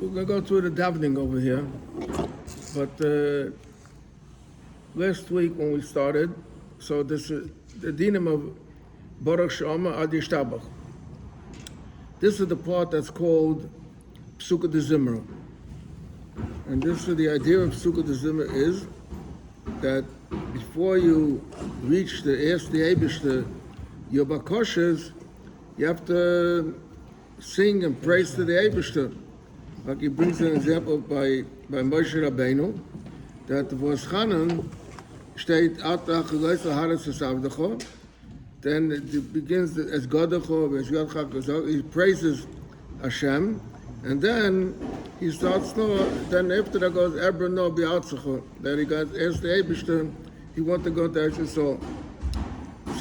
we're going to go through the davening over here. But last week when we started, so this is the dinim of Baruch She'amar Ad Yishtabach. This is the part that's called Psukkah de Zimra. And this is the idea of Psukkah de Zimra is that before you reach the ask the Eibishter your bakoshes, you have to sing and praise to the Eibishter. Like he brings an example by Moshe Rabbeinu, that the Voschanan steht Ata Chagaysa Haaretz Esavdecho. Then it begins as Godecho, as Yodcha, he praises Hashem, and then he starts then after that goes Ebra no Bi'atzacho, that he got asked the Eibishter, he wanted to go to Eretz Yisrael.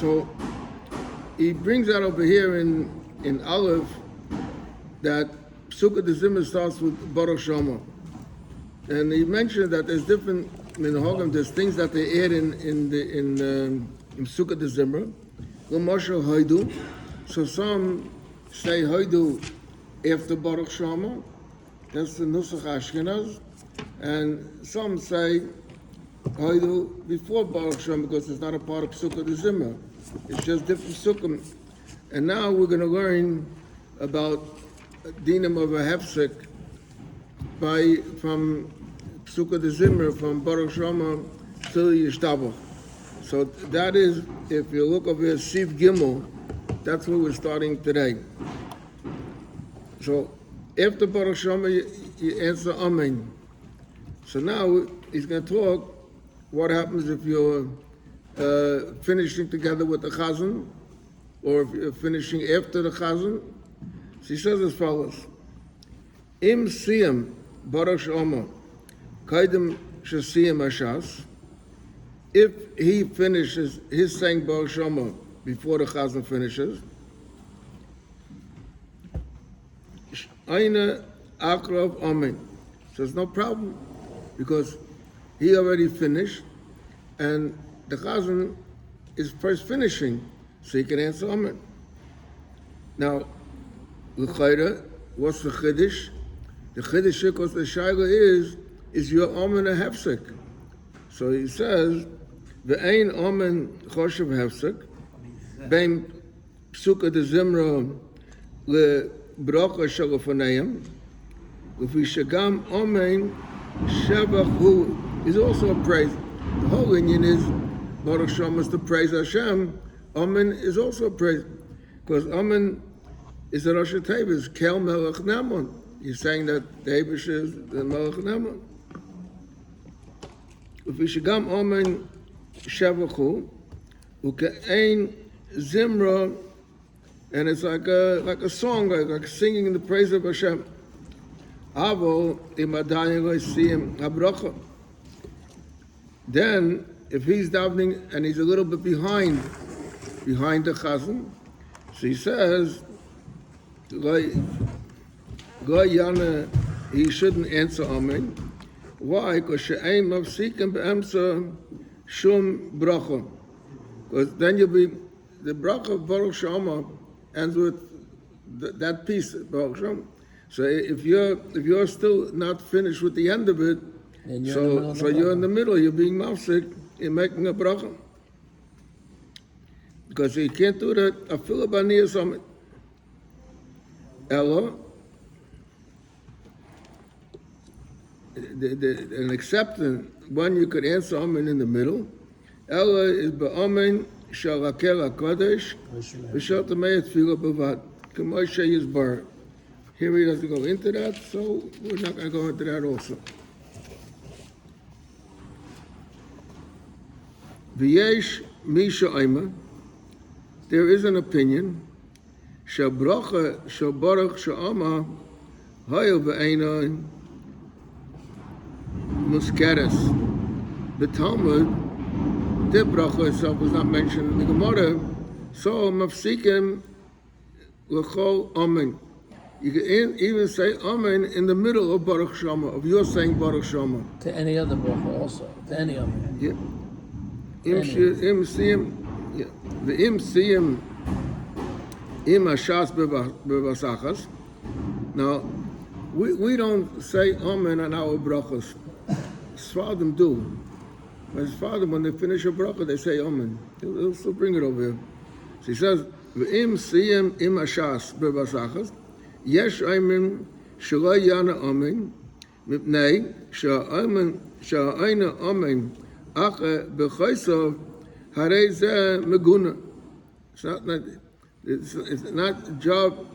So he brings out over here in Aleph that Psukkah de Zimra starts with Baruch She'amar. And he mentioned that there's different minhagim, there's things that they add in Psukkah de Zimra. L'mashal Hoidu. So some say Hoidu after Baruch She'amar. That's the Nusach Ashkenaz. And some say Hoidu before Baruch She'amar because it's not a part of Psukkah de Zimra. It's just different Psukkah. And now we're going to learn about dinim of a hefsek from Psukkah de Zimra, from Baruch She'amar to Yishtabach. So that is, if you look over here, Siv Gimel, that's where we're starting today. So after Baruch She'amar, you answer Amen. So now he's going to talk what happens if you're finishing together with the Chazan, or if you're finishing after the Chazan. So he says as follows: Im siyam Baruch She'amar kaidem shesiyam hashas. If he finishes his saying Baruch She'amar before the Chazan finishes, Aina akrav amen. So there's no problem because he already finished, and the Chazan is first finishing, so he can answer amen. Now, l'chayra, what's the chiddush? The chiddush, because the shaila is your amen a hefsek? So he says, ve'ein amen choshev hefsek, bein psukkah de zimra lebracha shalafanayim, lefi shagam amen shevach hu is also a praise. The whole inyan is Baruch She'amar is to praise Hashem. Amen is also a praise because amen is the Rosh Hashanah, Kel Melech Namon. He's saying that the Eibush is the Melech Namon. Ufishagam Amen Shavachu Uke'ein Zimra, and it's like a song, like singing the praise of Hashem. Avo Imadayim Siyim Habracha. Then, if he's davening and he's a little bit behind the Chazan, so he says, he shouldn't answer Amen. Why? Because she'ein mafsikim be'emsa shum bracha. Because then you'll be, the bracha of Baruch She'amar ends with that piece, Baruch She'amar. So if you're still not finished with the end of it, so you're in the middle, you're being mafsik in making a bracha. Because you can't do that, afilu b'niyas summit. Ella, an accepting one you could answer amen in the middle. Ella is ba'amen shalakel HaKadosh v'shal tamei tefillah b'vad. K'moshe Yisbar. Here he doesn't go into that, so we're not going to go into that also. V'yesh mi she'ayma. There is an opinion, Shabracha Shabaruch She'amar Hayel Ve'eina Muskeres. The Talmud, the bracha itself was not mentioned in the Gemara, so Mafsikim L'chol Amen. You can even say Amen in the middle of Baruch She'amar, of your saying Baruch She'amar. To any other bracha also, to any other. Yeah. Im siyim im hashas bevasachas. Now, we don't say amen on our brachas. Sfadim do. But Sfadim, when they finish a bracha, they say amen. He'll still bring it over here. So he says, "V'im siyem im ashas b'vasachas, yesh amen shelo yana amen, mipnei sha'ayna amen ache b'chaysav harei zeh meguna." It's not a job.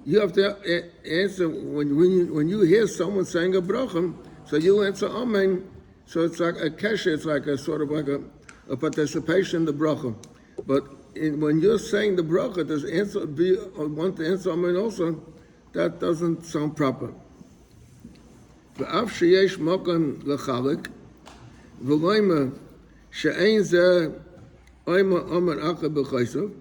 You have to answer when you hear someone saying a bracha, so you answer amen. So it's like a kesher, it's like a sort of like a participation in the bracha. But when you're saying the bracha, there's want to answer amen also, that doesn't sound proper. V'af sheyesh mokan l'chalik, v'loima she'ein zeh oima amen acha b'chaysav,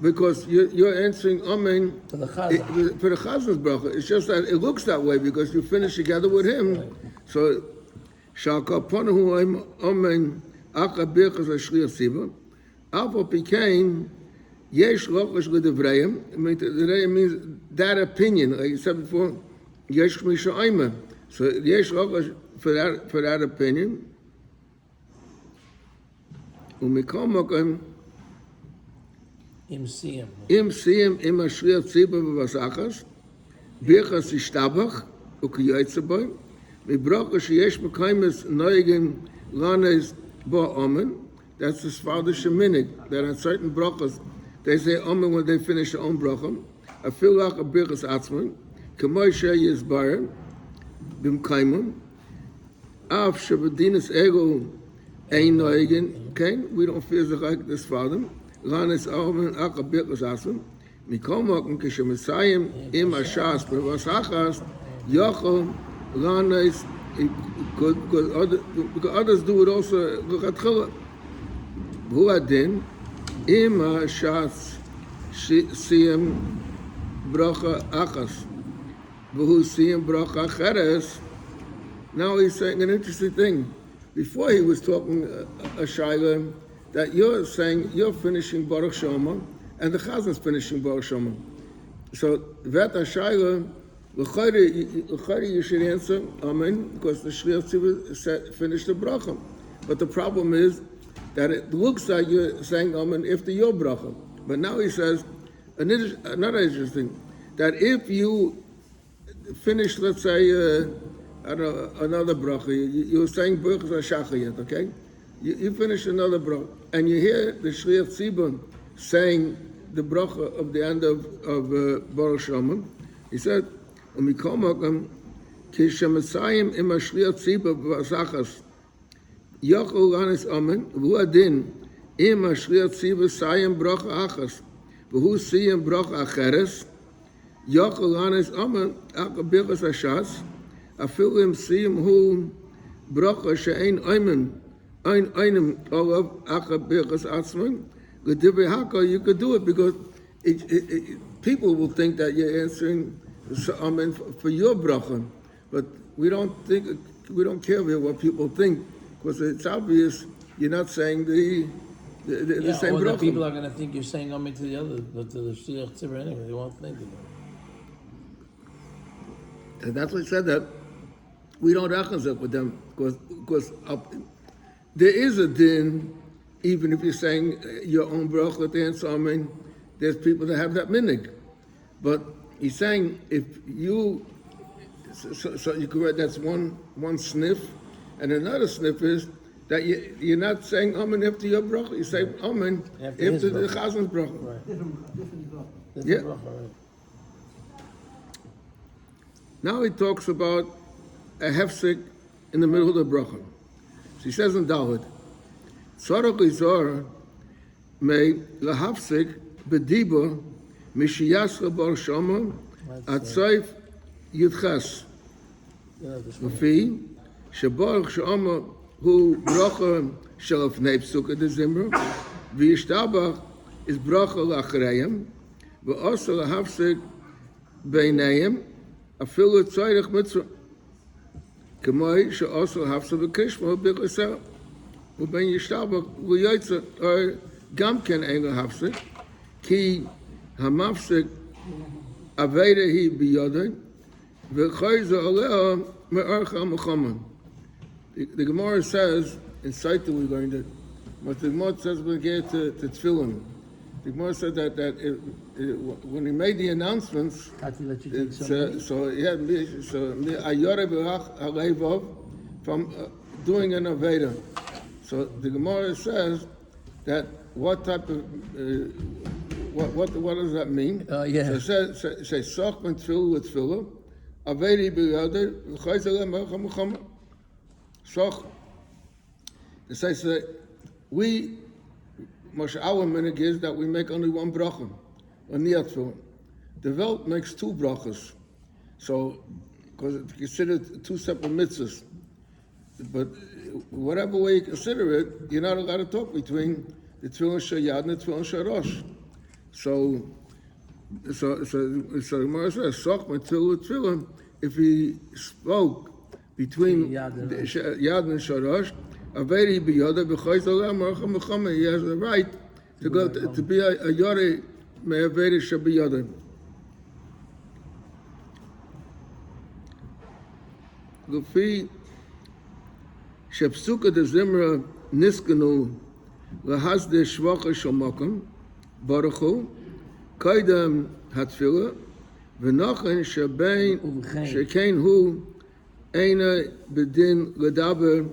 because you're answering amen For the chazan. for the chazan's bracha. It's just that it looks that way because you finish together with him. Right. So sha'kaponahu amen acha birchas hashliach siva, alpha became yesh lochash l'devrayim. I mean, the means that opinion, like you said before, yesh misha amen. So yesh lochash for that opinion. Umikol mokem Im siyem. im ashliach siva b'vasachas birchas ishtabach ukiyotzaboy mibracha sheyesh mekaymes noigen lanes ba amen. That's the father sheminig that on certain brachas they say amen when they finish their own bracha. I feel like a birchas atzman k'moy sheyizbar b'mkaymim af shebedinas ego ein noigen. Okay, we don't feel like this father. Lanes amen aka birchas atzman mikol mokum k'shemesayim im ashas b'vasachas yochel lanes because others do it also. Who adin im ashas siyem bracha achas v'hu siyem bracha acheres. Now he's saying an interesting thing. Before he was talking a shayla that you're saying you're finishing Baruch Shoma and the Chazan's finishing Baruch Shoma. So that shayla, l'chayri you should answer amen because the shliach tzibur finished the bracha. But the problem is that it looks like you're saying amen after your bracha. But now he says another interesting that if you finish, let's say, another bracha, you're saying Birchas HaShachar, okay? You finish another bracha, and you hear the Shliach Tzibur saying the bracha of the end of Baruch Shoma. He said, "Umikol mokem ki shemasayim im Shliach Tzibur b'vasachas yochel lanes amen v'hu adin im Shliach Tzibur sayim bracha achas v'hu siyem bracha acheres yochel lanes amen aka birchas hashas afil im siyem hu bracha she'ein amen ein einem olav aka birchas atzman l'divrei hakol." You could do it because people will think that you're answering amen for your bracha, but we don't care what people think because it's obvious you're not saying the same bracha. The people are going to think you're saying amen to the other, but to the shliach tzibur anyway. They won't think of it. And that's why I said that we don't rachazek with them because there is a din, even if you're saying your own bracha to answer amen. There's people that have that minhag, but he's saying if you so you could that's one sniff, and another sniff is that you're not saying amen after your bracha. You say amen after the chazan's bracha. Right. Yeah. Different bracha, right. Now he talks about a hefsek in the middle of the bracha. So he says in Dalit, Tzarech Izor may lahafsek b'diba mishiyascha bar shama atzaif yudches v'fi shebaruch shama hu bracha shelaf neipsuka de zimra v'yishtabach is bracha lacharayim v'asa lahafsek beinayim afilu tzarech mitzvah k'may she'asa lahafsek b'kishma b'chaseh ובין ישתבח ויוצא גם כן אין להפסיק, כי המפסיק אביידה היא בידי, The Gemara says, in Saita we learned it, but the Gemara says we get to Tefillin. The Gemara said that when he made the announcements, from doing an Aveda. So the Gemara says that what type of what does that mean? So it says Soch and Tefillah with Tefillah, Avedi b'Yada v'Chayzalem Mercha Soch. It says that we, our minhag is that we make only one bracha, a niyat tefillah. The Welt makes two brachas, so because it's considered two separate mitzvahs. But whatever way you consider it, you're not allowed to talk between the tefillin sheyad and the tefillin sherosh. So Gemara says, "Soch tefillin." If he spoke between yad and sherosh, averi b'yada b'chayzalem mercha mechama. He has the right to go to be a yore me'averi shabiyada. Lufi shepsuka de zimra niskanu lahazde shvacha shomakim baruchu kaidam hatfila v'nachan shebein shekein hu eina bedin ledaber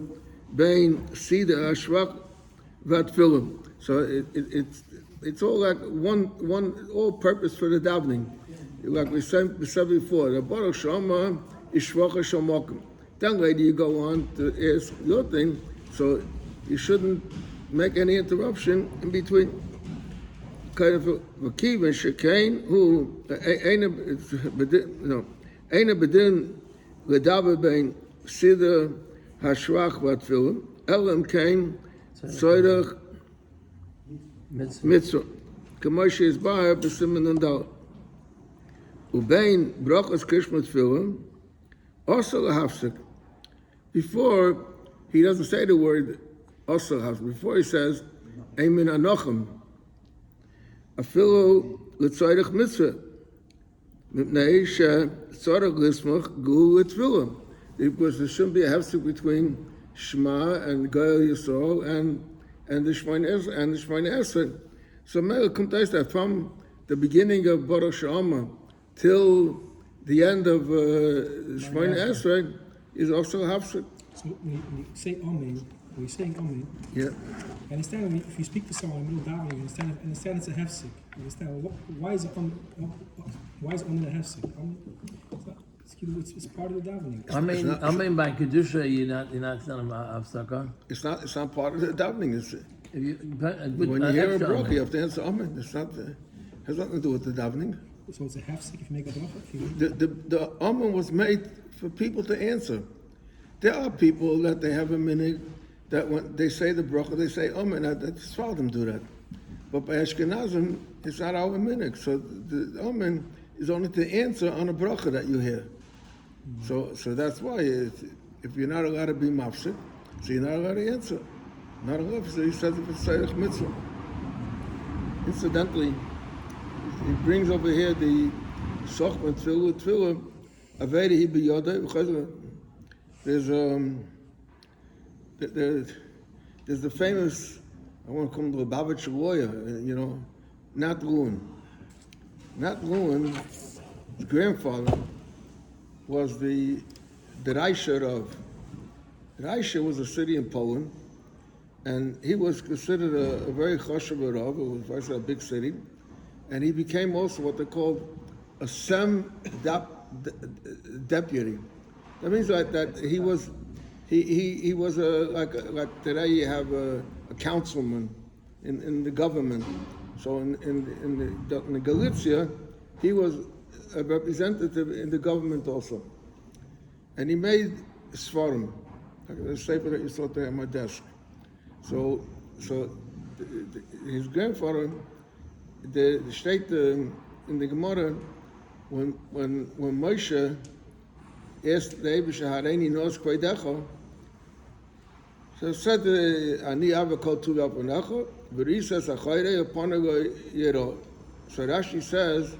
bein sida ashvach v'atfilim. So it's all like one all purpose for the davening. Like we said before, the Baruch Shama is shvacha shomakim. Then later you go on to ask your thing, so you shouldn't make any interruption in between. Kind of v'kiven shekain who eina bedin ledaber bein sida hashvach v'atfilim elam kain tzorach mitzvah k'moshe isbar b'siman andal ubein brachas kishmat tefillin also lahafsik. Before he doesn't say the word also lahafsik. Before he says Amen Anochem afilu l'tzorach mitzvah mipnei shetzorach lismach gu l'tefillin. Because there shouldn't be a hefsek between Shema and Goyal Yisrael and the Shemona Esrei. So Mele comes that from the beginning of Baruch Shama till the end of Shemona Esrei is also a hefsek. So when you say Amen, when you're saying Amen, yeah. I understand if you speak to someone in the middle of davening, you understand it's a hefsek. You understand why is Amen a hefsek? It's part of the davening. I mean, by kedusha, you're not telling hafsaka. It's not part of the davening. When you hear a bracha, you have to answer Amen. It's not has nothing to do with the davening. So it's a hefsek if you make a bracha. The Amen was made for people to answer. There are people that they have a minhag that when they say the bracha, they say Amen. That's why them do that. But by Ashkenazim, it's not our minhag. So the Amen is only to answer on a bracha that you hear. So that's why if you're not allowed to be mafsik, so you're not allowed to answer. Not allowed. So he says if it's tzorach mitzvah. Incidentally, he brings over here the soch and tefillah avedi b'yada. There's the famous, I want to call him the Lubavitch lawyer, Nat Lewin. Nat Lewin's grandfather was the Reisher of. Reisher was a city in Poland, and he was considered a very chashuv rav. It was actually a big city, and he became also what they called a sem deputy. That means that he was like today you have a councilman in the government. So in the Galicia, he was a representative in the government also. And he made Svarim, the paper that you saw there on my desk. So his grandfather, the state in the Gemara, when Moshe asked the Eibusha Hareini Nos Kvedecha, so said Ani Ava Kol Tuva Ponecha, V'Risas Achayre Aponego Yero. So Rashi says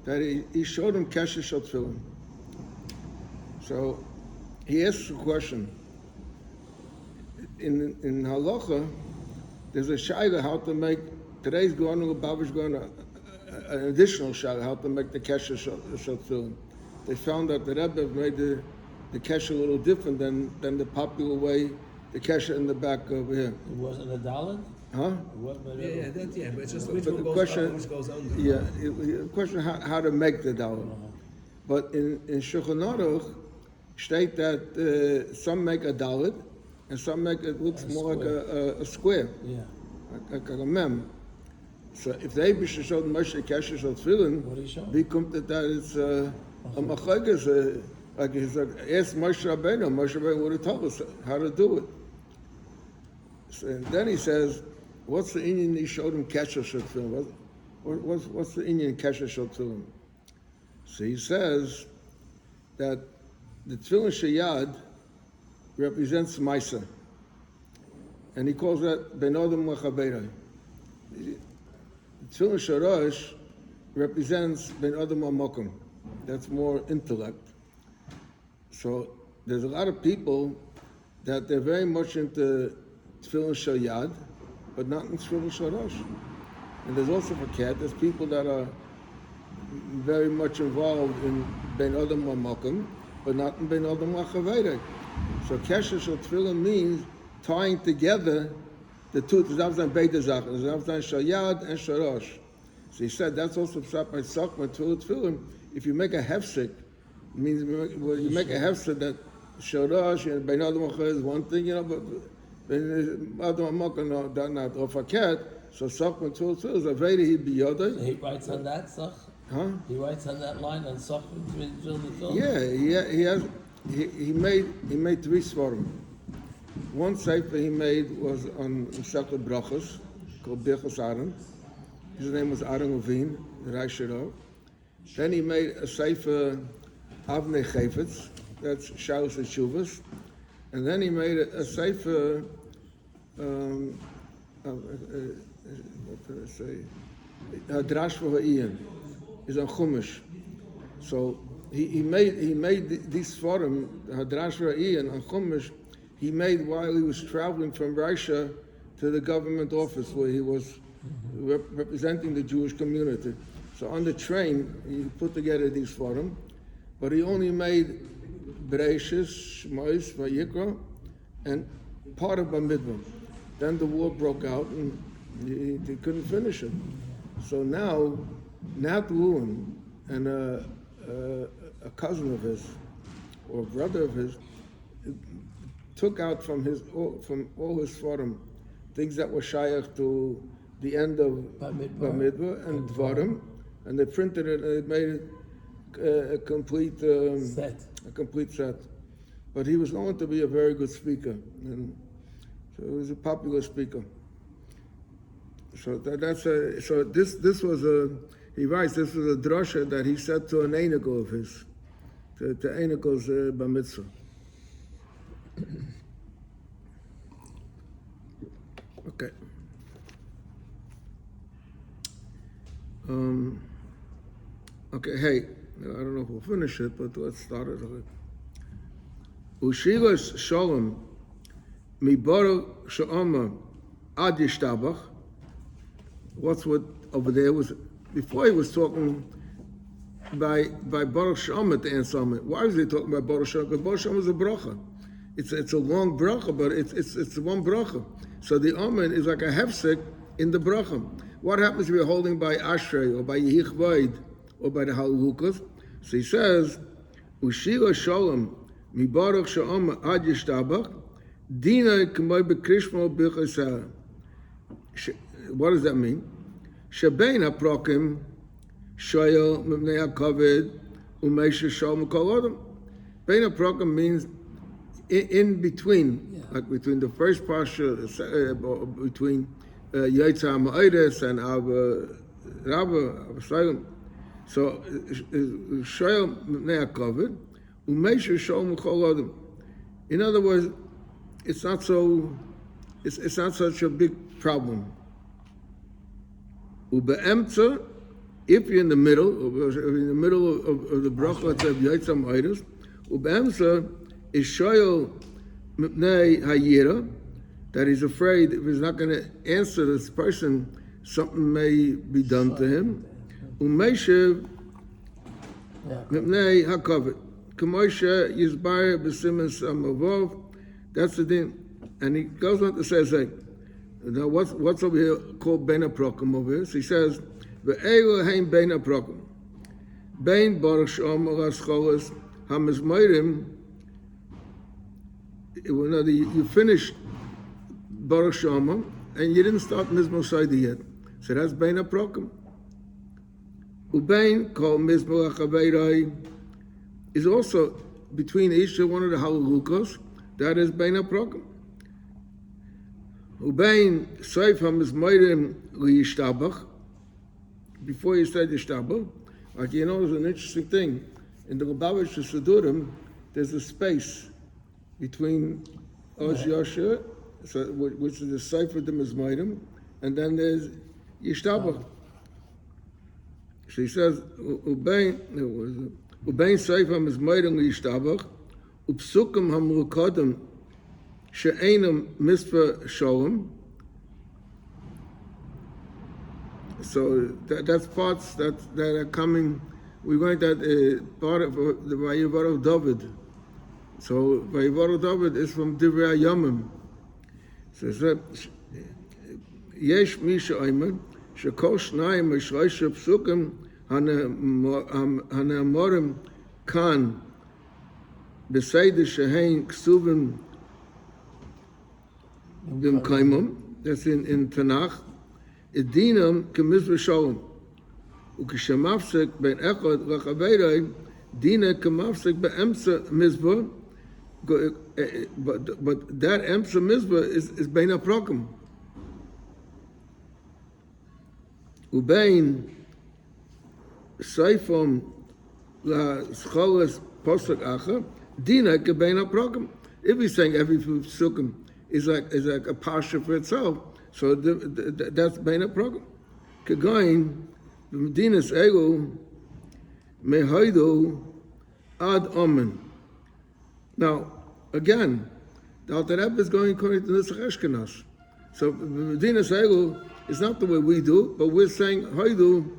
that he showed him Kesher Shel Tefillin. So he asks a question. In halacha, there's a shayla how to make today's going to Babish going to an additional shayla how to make the kesher shel. They found that the Rebbe made the kesher a little different than the popular way, the kesher in the back over here. It wasn't a dollar? Huh? What, but But it's just which But one the goes question, up, which goes under. yeah, the question how to make the dollar. But in Shulchan Aruch, state that some make a dalit and some make it looks more like a square, yeah. like a mem. So if the Eibush showed Moshe Kesher shel Tefillin, What did he show? we come to that it's a machlokes. Like he's like ask Moshe Rabbeinu. Moshe Rabbeinu would have told us how to do it. So, and then he says, "What's the Indian he showed him Kesher shel Tefillin? What's the Indian Kesher shel Tefillin?" So he says that the Tefillin Sheyad represents Maisa, and he calls that Ben Adam Lachabeirah. The Tefillin Shorosh represents Ben Adam Amokum. That's more intellect. So there's a lot of people that they're very much into Tefillin Sheyad, but not in Tefillin Shorosh. And there's also for cat, there's people that are very much involved in Ben Adam Makom, but not in Ben Adam Lachaveirah. So Kesher Shel Tefillin means tying together the two. There's not Beta Zach, there's not Shayad and Shorosh. So he said that's also pshat by Sakma Tefillin. If you make a hefsek, it means well, you make a hefsek that Shorosh and Ben Adam Lachaveirah is one thing, but Ben Adam Makom not or for cat. So Sakma Tefillin is a very he biyodai. He writes on that, Sach? Huh? He writes on that line on Sach between the film? Yeah, he made three svarim. One sefer he made was on Masechet Brachos called Birchos Aaron. His name was Aaron Levine, the Raishiro. Then he made a sefer Avnei Chayfetz, that's Shalos and Shuvas. And then he made a sefer, what did I say? Hadrash for Ha'iyim. Is on Chumash. So he made these forum, Hadrash Ra'iyah on Chumash, he made while he was traveling from Russia to the government office where he was representing the Jewish community. So on the train, he put together these forum, but he only made Bereshis, Shmois, Vayikra, and part of Bamidbar. Then the war broke out and he couldn't finish it. So now, Nat Lewin and a cousin of his or brother of his took out from all his forum things that were shaykh to the end of Bamidbar and Dvarim, and they printed it and they made it a complete set. But he was known to be a very good speaker, and so he was a popular speaker. So this was a. He writes, this was a drasha that he said to an Einigo of his, to Einigo's bar mitzvah. Okay. Okay, hey, I don't know if we'll finish it, but let's start it. Ushilas shalom mibaru she'oma ad yishtabach. What's what over there was. Before he was talking by Baruch Shama to answer him. Why was he talking about Baruch Shama? Because Baruch Shama is a bracha. It's a long bracha, but it's one bracha. So the Amen is like a hefsek in the bracha. What happens if you're holding by Ashrei or by Yehich Vaid or by the Halukas? So he says, Ushila Shalom mi Baruch Shama ad yishtabach dina k'may b'krishmo b'chasar. What does that mean? Shebein haprokim shoyel mibnei hakaved umeisha shol mekol adam. Bein haprokim means in between, like between the first parsha, between Yaitzah Ma'edes and Rabba Sayim. So shoyel mibnei hakaved umeisha shol mekol adam. In other words, it's not such a big problem. Ube'emtza, if you're in the middle of the bracha of Yaitzah Ma'edes, Ube'emsa is shoyel mipnei hayira, that he's afraid if he's not going to answer this person, something may be done to him. Umeshiv mipnei hakovet. Kamosha yizbar b'simen samavov. That's the thing. And he goes on to say, now what's over here called bein haprokim over here? So he says, ve'elu hein bein haprokim. Bein baruch sh'omer ha'scholas ha'mizmorim. You finished Baruch Shama, and you didn't start Mizmor Saida yet. So that's Bein HaProkim. Ubein called Mizmor HaChaveirai is also between each one of the Halulukos. That is Bein HaProkim. Ubein Seif HaMizmorim Liyishtabach. Before you say Yishtabach, like you know, there's an interesting thing. In the Lubavitch Sidurim, there's a space between Oz Yosher, so, which is the Sefer de Mizmorim, and then there's Yishtabach. So he says, Ubein Sefer Mizmorim Yishtabach, Upsukim Hamrukodim, She'enam Mispa Sholem. So that's parts that are coming. We're going to part of the Vayivar of David. So Vayivar of David is from Divrei Yomim. So Yesh Misha Omer Shekol Shnayim Mishloisha Psukim Haneamorim Kan B'Seider Shehein Ksuvim B'Mkaimum. That's in Tanakh. Edinam K'Mizvah Sholem Uk'Shemafsek Ben Echad L'Chaveirai Dina K'Mafsek Be'emsa Mizvah. But that Emsa Mizvah is Bein HaProkim. Ubein Seifom La Scholas Posuk Acha Dina K'Bein HaProkim. If he's saying every psukim is like a parsha for itself, so that's Bein HaProkim. Kegoin B'Medinas Elu Mehaidu Ad Omen. Now, again, the Alter Rebbe is going according to Nusach Ashkenaz. So, Medina's Elu is not the way we do, but we're saying Haidu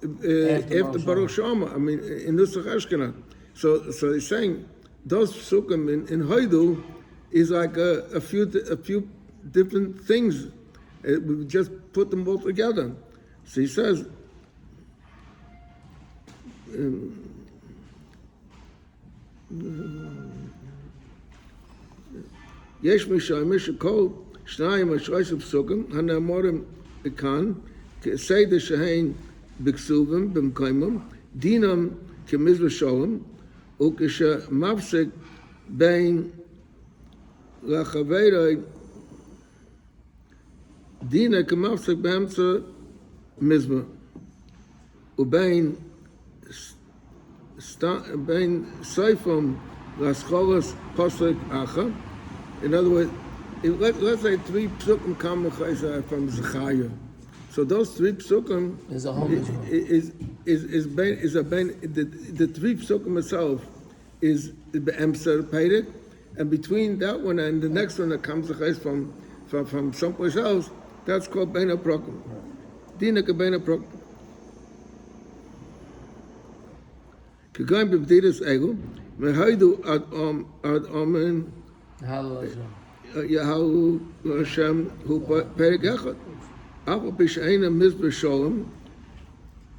after Baruch Shama. I mean, in Nusach Ashkenaz. So he's saying those psukim in Haidu is like a few different things. We just put them all together. So he says. יש משיימר שכל שניים השלושה פסוקים הנאמרים כאן כסדר שהן בכסובים במקיימם דינם כמזבח שולם וכשמפסק בין לחברי דינה כמפסק באמצע מזבח ובין סייפם לסחולס פוסק אחר. In other words, let's say 3 psukim come from Zechariah. So those 3 psukim is a whole is a ben. The 3 psukim itself is be'emser peirik, and between that one and the next one that comes from someplace else, that's called bein haprokim. Dina ke bein haprokim. Kegoin b'bdidas egu mehaidu ad omen. Yahu Hashem who Perek Echad. Apo Pishaina Mizbah Sholem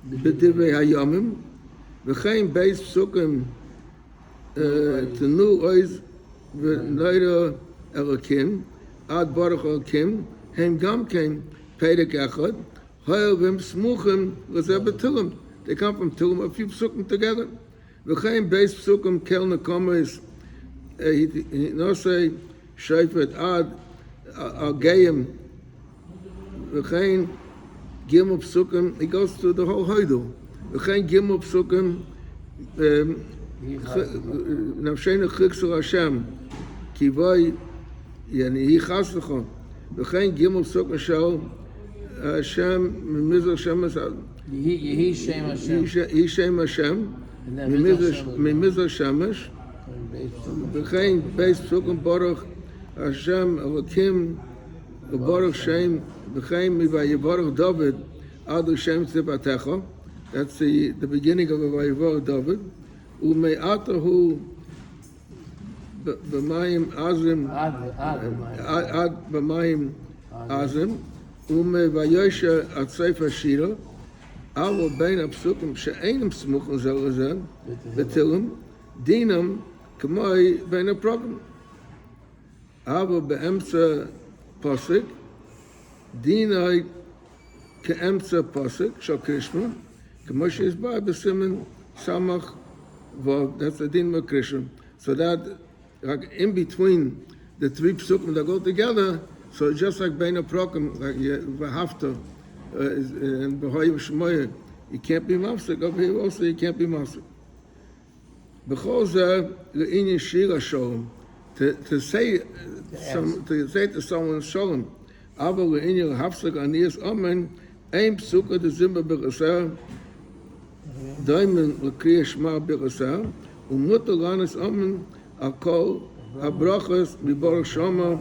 B'Divrei Hayomim V'chein Beis Psukim Tenu Oiz V'Noira Elokim Ad Baruch Elokim Hem Gam Ken Perek Echad Hoyel V'Hem Smuchim L'Zeh B'Tilim. They come from Tilim, a few psukim together. V'chein Beis Psukim Kel Nekomes no say Shayfet Ad Al-Gayim V'chein Gimel Psukim. He goes through the whole Haidu. V'chein Gimel Psukim Nafsheinu Chiksul Hashem Kivay Yani Hi Chas L'chon V'chein Gimel Psukim Shal Hashem Mimizah Shemes Yehi Shem Hashem Yehi Shem Hashem Mimizah Shemesh וכן בייס פסוקים ברוך השם אלוקים וברך שם וכן מויברך דוד עד השם צבאתך. That's the beginning of Vayivorach David. ומעטר הוא במים עזים עד במים עזים ומוישע עד סוף השירה. אבל בין הפסוקים שאינם סמוכים זה לזה בתהילים דינם כמו בין הפרקים. אבל באמצע פסוק דינai כאמצע פסוק של קרישמה, כמו שהסבר בסימן סמך vav. That's the din of Krishna. So that like in between the three psukim that go together, so just like bein haprokim, like you have to and b'hoyim shmoyim, you can't be mafsik. Over here also you can't be mafsik. B'chol zeh le'inyan shira shalom, to say to someone shalom, aber le'inyan hafsik aniyas amen, ein psuka de zimba b'chaser, daimen l'kriya shema b'chaser, umutter lanis amen akol habrachas miborach shama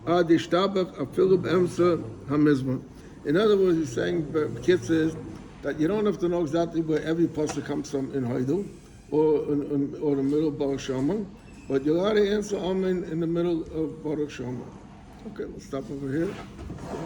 ad yishtabach afilu b'emsa hamizmah. In other words, he's saying, Kitz is that you don't have to know exactly where every pasuk comes from in Haidul or the middle of Baruch Shama, but you got to answer Amen in the middle of Baruch Shama. Okay, we'll stop over here.